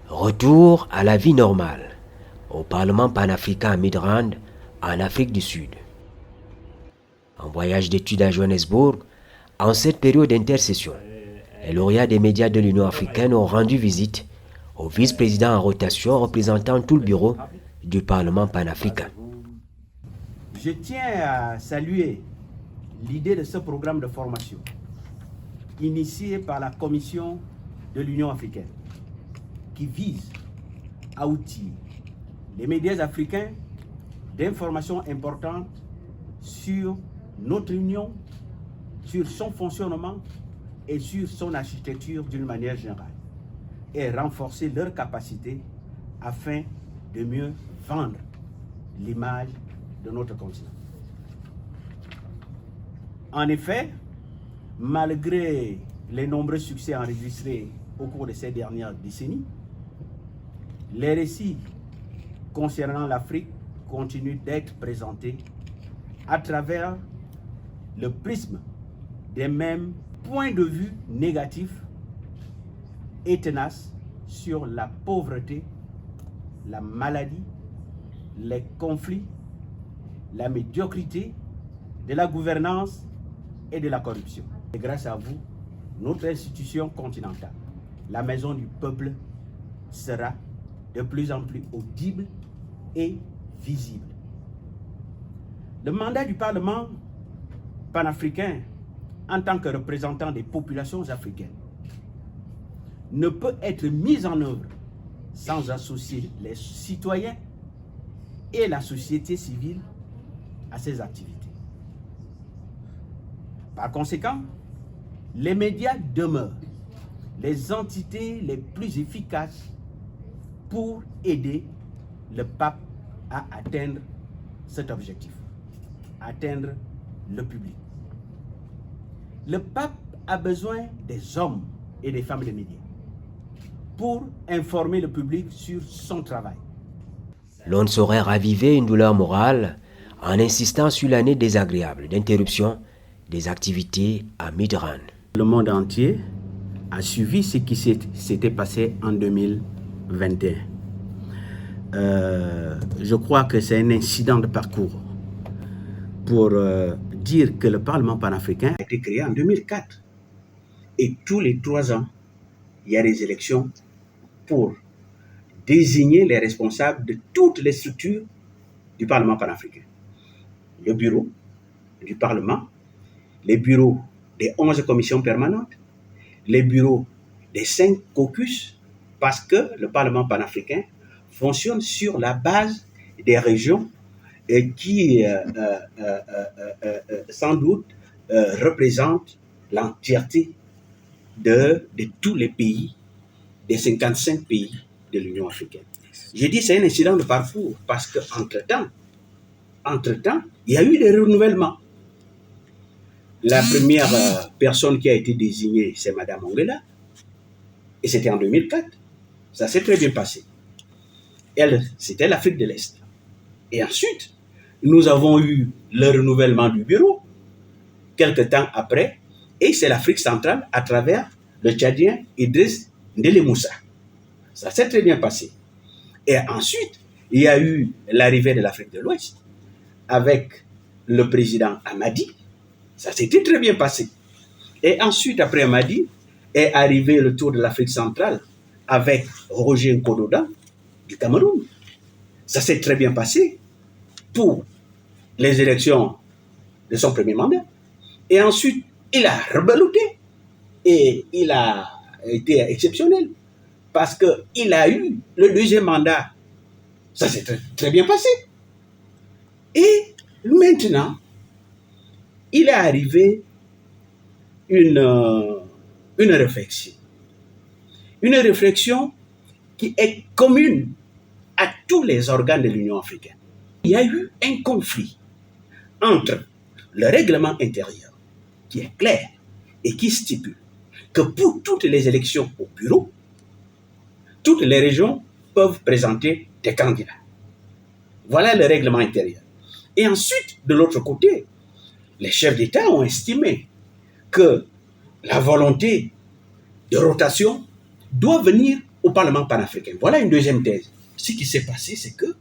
Retour à la vie normale au Parlement panafricain à Midrand, en Afrique du Sud. En voyage d'études à Johannesburg, en cette période d'intercession, les lauréats des médias de l'Union africaine ont rendu visite au vice-président en rotation représentant tout le bureau du Parlement panafricain. Je tiens à saluer l'idée de ce programme de formation initié par la Commission de l'Union africaine qui vise à outiller les médias africains d'informations importantes sur notre Union, sur son fonctionnement et sur son architecture d'une manière générale, et renforcer leurs capacités afin de mieux vendre l'image de notre continent. En effet, malgré les nombreux succès enregistrés au cours de ces dernières décennies, les récits concernant l'Afrique continuent d'être présentés à travers le prisme des mêmes points de vue négatifs et tenaces sur la pauvreté, la maladie, les conflits, la médiocrité de la gouvernance et de la corruption. Et grâce à vous, notre institution continentale, la Maison du Peuple, sera de plus en plus audible et visible. Le mandat du Parlement panafricain en tant que représentant des populations africaines ne peut être mis en œuvre sans associer les citoyens et la société civile à ces activités. Par conséquent, les médias demeurent les entités les plus efficaces pour aider le pape à atteindre cet objectif, atteindre le public. Le pape a besoin des hommes et des femmes des médias pour informer le public sur son travail. L'on ne saurait raviver une douleur morale en insistant sur l'année désagréable d'interruption des activités à Midrand. Le monde entier a suivi ce qui s'était passé en 2021. Je crois que c'est un incident de parcours pour dire que le Parlement panafricain a été créé en 2004. Et tous les 3 ans, il y a des élections pour désigner les responsables de toutes les structures du Parlement panafricain. Le bureau du Parlement, les bureaux des 11 commissions permanentes, les bureaux des 5 caucus, parce que le Parlement panafricain fonctionne sur la base des régions et qui sans doute représentent l'entièreté de tous les pays, des 55 pays de l'Union africaine. J'ai dit c'est un incident de parcours parce qu'entre-temps, il y a eu des renouvellements. La première personne qui a été désignée, c'est Madame Ongela, et c'était en 2004. Ça s'est très bien passé. Elle, c'était l'Afrique de l'Est. Et ensuite, nous avons eu le renouvellement du bureau, quelque temps après, et c'est l'Afrique centrale à travers le Tchadien Idriss Ndele Moussa. Ça s'est très bien passé. Et ensuite, il y a eu l'arrivée de l'Afrique de l'Ouest avec le président Hamadi. Ça s'était très bien passé. Et ensuite, après Hamadi, est arrivé le tour de l'Afrique centrale avec Roger Nkododa du Cameroun. Ça s'est très bien passé pour les élections de son premier mandat. Et ensuite, il a rebeloté et il a été exceptionnel parce qu'il a eu le deuxième mandat. Ça s'est très, très bien passé. Et maintenant, il est arrivé une réflexion. Une réflexion qui est commune à tous les organes de l'Union africaine. Il y a eu un conflit entre le règlement intérieur qui est clair et qui stipule que pour toutes les élections au bureau, toutes les régions peuvent présenter des candidats. Voilà le règlement intérieur. Et ensuite, de l'autre côté, les chefs d'État ont estimé que la volonté de rotation doit venir au Parlement panafricain. Voilà une deuxième thèse. Ce qui s'est passé, c'est que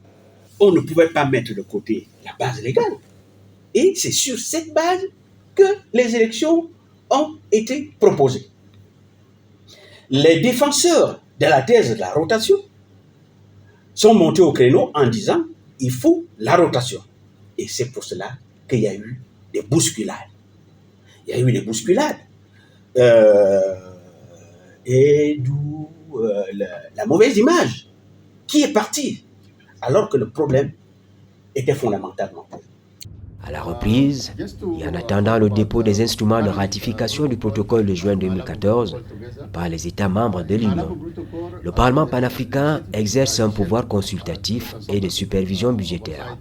on ne pouvait pas mettre de côté la base légale. Et c'est sur cette base que les élections ont été proposées. Les défenseurs de la thèse de la rotation sont montés au créneau en disant il faut la rotation. Et c'est pour cela qu'il y a eu des bousculades. Il y a eu des bousculades. Et d'où la mauvaise image qui est partie, alors que le problème était fondamentalement posé. À la reprise, et en attendant le dépôt des instruments de ratification du protocole de juin 2014 par les États membres de l'Union, le Parlement panafricain exerce un pouvoir consultatif et de supervision budgétaire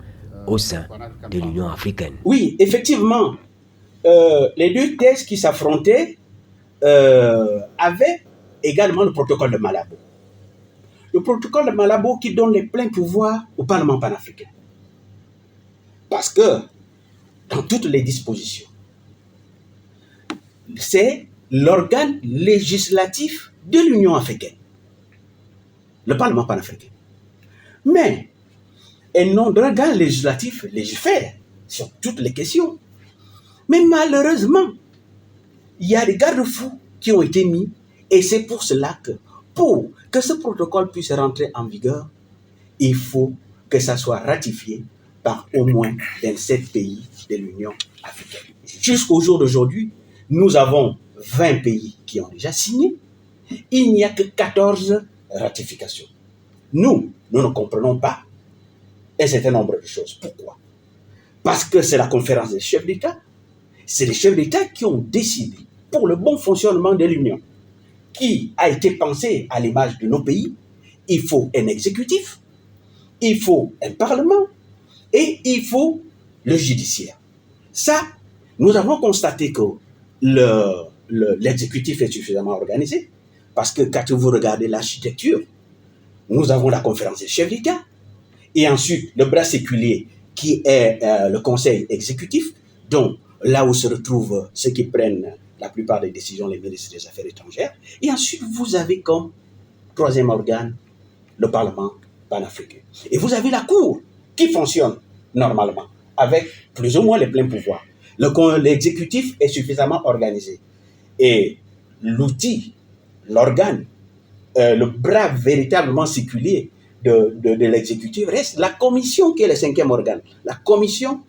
au sein de l'Union africaine. Oui, effectivement, les deux thèses qui s'affrontaient avaient également le protocole de Malabo. Le protocole de Malabo qui donne les pleins pouvoirs au Parlement panafricain. Parce que dans toutes les dispositions, c'est l'organe législatif de l'Union africaine, le Parlement panafricain. Mais un organe législatif légifère sur toutes les questions. Mais malheureusement, il y a des garde-fous qui ont été mis et c'est pour cela que pour que ce protocole puisse rentrer en vigueur, il faut que ça soit ratifié par au moins 27 pays de l'Union africaine. Jusqu'au jour d'aujourd'hui, nous avons 20 pays qui ont déjà signé. Il n'y a que 14 ratifications. Nous ne comprenons pas un certain nombre de choses. Pourquoi? Parce que c'est la conférence des chefs d'État. C'est les chefs d'État qui ont décidé pour le bon fonctionnement de l'Union, qui a été pensé à l'image de nos pays. Il faut un exécutif, il faut un parlement, et il faut le judiciaire. Ça, nous avons constaté que l'exécutif est suffisamment organisé, parce que quand vous regardez l'architecture, nous avons la conférence des chefs d'État, et ensuite le bras séculier qui est le conseil exécutif, donc là où se retrouvent ceux qui prennent la plupart des décisions, les ministres des Affaires étrangères, et ensuite vous avez comme troisième organe le Parlement panafricain. Et vous avez la Cour, qui fonctionne normalement, avec plus ou moins les pleins pouvoirs. L'exécutif est suffisamment organisé. Et l'outil, l'organe, le bras véritablement séculier de l'exécutif reste la commission qui est le cinquième organe. La commission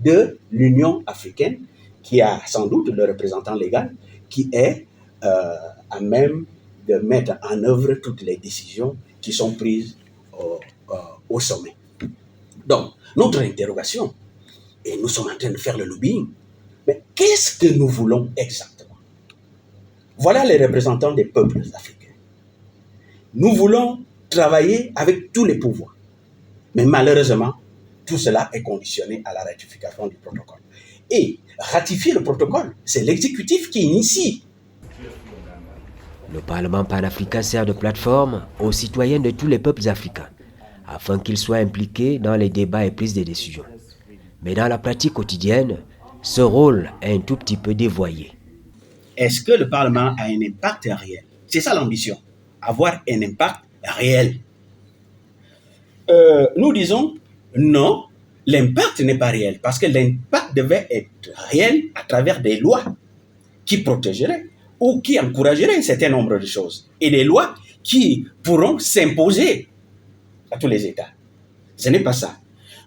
de l'Union africaine, qui a sans doute le représentant légal, qui est à même de mettre en œuvre toutes les décisions qui sont prises au sommet. Donc, notre interrogation, et nous sommes en train de faire le lobbying, mais qu'est-ce que nous voulons exactement? Voilà les représentants des peuples africains. Nous voulons travailler avec tous les pouvoirs. Mais malheureusement, tout cela est conditionné à la ratification du protocole. Et ratifier le protocole, c'est l'exécutif qui initie. Le Parlement panafricain sert de plateforme aux citoyens de tous les peuples africains, afin qu'ils soient impliqués dans les débats et prises de décisions. Mais dans la pratique quotidienne, ce rôle est un tout petit peu dévoyé. Est-ce que le Parlement a un impact réel? C'est ça l'ambition, avoir un impact réel. Nous disons non, l'impact n'est pas réel, parce que l'impact devait être réel à travers des lois qui protégeraient ou qui encourageraient un certain nombre de choses, et des lois qui pourront s'imposer à tous les États. Ce n'est pas ça.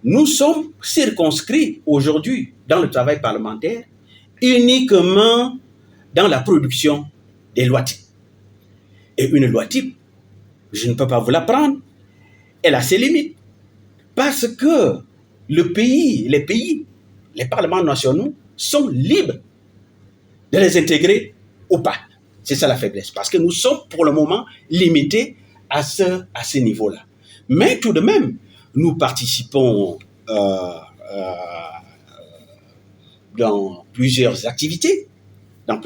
Nous sommes circonscrits aujourd'hui dans le travail parlementaire uniquement dans la production des lois types. Et une loi type, je ne peux pas vous la prendre, elle a ses limites. Parce que les parlements nationaux sont libres de les intégrer ou pas. C'est ça la faiblesse. Parce que nous sommes pour le moment limités à ce niveau-là. Mais tout de même, nous participons dans plusieurs activités en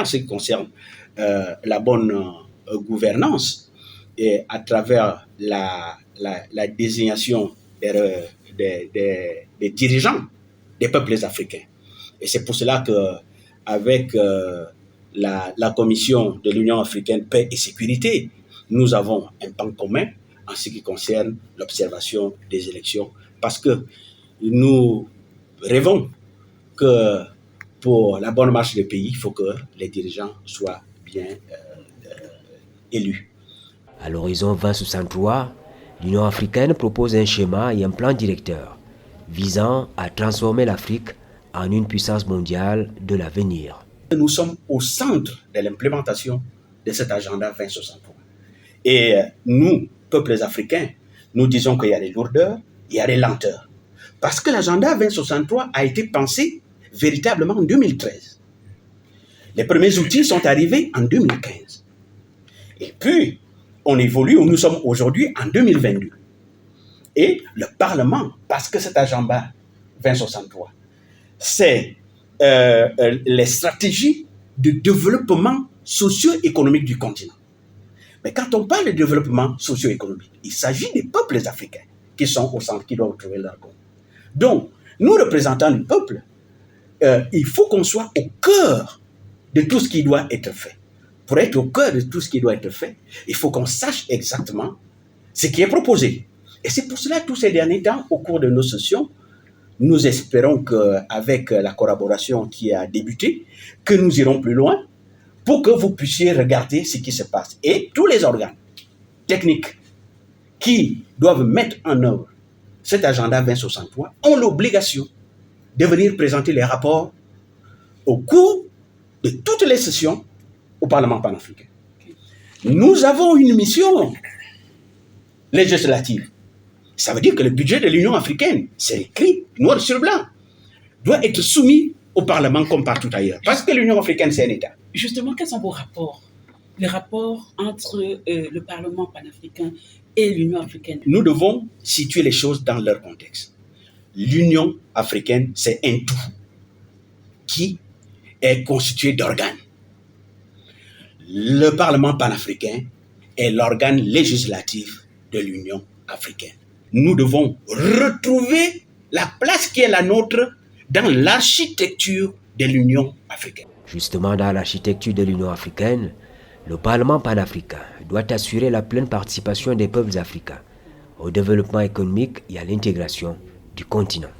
ce qui concerne la bonne gouvernance et à travers la désignation des dirigeants des peuples africains. Et c'est pour cela qu'avec la Commission de l'Union africaine paix et sécurité, nous avons un pan commun en ce qui concerne l'observation des élections, parce que nous rêvons que pour la bonne marche du pays, il faut que les dirigeants soient bien élus. À l'horizon 2063, l'Union africaine propose un schéma et un plan directeur visant à transformer l'Afrique en une puissance mondiale de l'avenir. Nous sommes au centre de l'implémentation de cet agenda 2063. Et nous, peuples africains, nous disons qu'il y a des lourdeurs, il y a des lenteurs. Parce que l'agenda 2063 a été pensé véritablement en 2013. Les premiers outils sont arrivés en 2015. Et puis, on évolue où nous sommes aujourd'hui en 2022. Et le Parlement, parce que cet agenda 2063, c'est les stratégies de développement socio-économique du continent. Mais quand on parle de développement socio-économique, il s'agit des peuples africains qui sont au centre, qui doivent trouver leur compte. Donc, nous, représentants du peuple, il faut qu'on soit au cœur de tout ce qui doit être fait. Pour être au cœur de tout ce qui doit être fait, il faut qu'on sache exactement ce qui est proposé. Et c'est pour cela, tous ces derniers temps, au cours de nos sessions, nous espérons qu'avec la collaboration qui a débuté, que nous irons plus loin pour que vous puissiez regarder ce qui se passe. Et tous les organes techniques qui doivent mettre en œuvre cet agenda 2063 ont l'obligation de venir présenter les rapports au cours de toutes les sessions au Parlement panafricain. Nous avons une mission législative. Ça veut dire que le budget de l'Union africaine, c'est écrit noir sur blanc, doit être soumis au Parlement comme partout ailleurs. Parce que l'Union africaine, c'est un État. Justement, quels sont vos rapports? Les rapports entre le Parlement panafricain et l'Union africaine? Nous devons situer les choses dans leur contexte. L'Union africaine, c'est un tout qui est constitué d'organes. Le Parlement panafricain est l'organe législatif de l'Union africaine. Nous devons retrouver la place qui est la nôtre dans l'architecture de l'Union africaine. Justement, dans l'architecture de l'Union africaine, le Parlement panafricain doit assurer la pleine participation des peuples africains au développement économique et à l'intégration du continent.